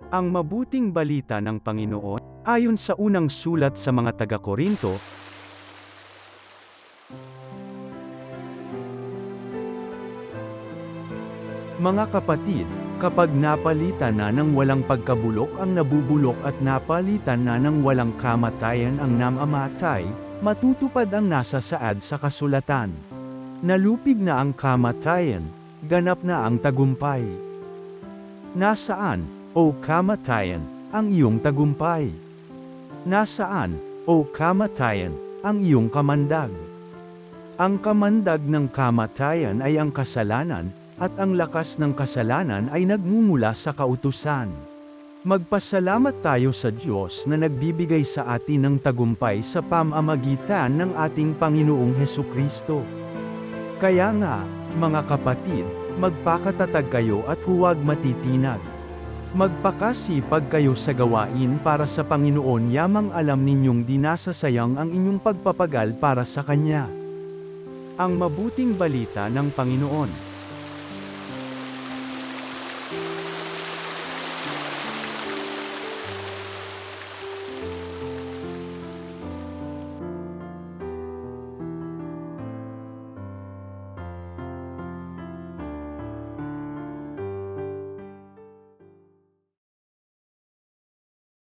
Ang mabuting balita ng Panginoon, ayon sa unang sulat sa mga taga-Korinto, mga kapatid, kapag napalitan na ng walang pagkabulok ang nabubulok at napalitan na ng walang kamatayan ang namamatay, matutupad ang nasa saad sa kasulatan. Nalupig na ang kamatayan, ganap na ang tagumpay. Nasaan, o kamatayan, ang iyong tagumpay? Nasaan, o kamatayan, ang iyong kamandag? Ang kamandag ng kamatayan ay ang kasalanan, at ang lakas ng kasalanan ay nagmumula sa kautusan. Magpasalamat tayo sa Diyos na nagbibigay sa atin ng tagumpay sa pamamagitan ng ating Panginoong Hesukristo. Kaya nga, mga kapatid, magpakatatag kayo at huwag matitinag. Magpakasipag kayo sa gawain para sa Panginoon, yamang alam ninyong dinasasayang ang inyong pagpapagal para sa Kanya. Ang mabuting balita ng Panginoon.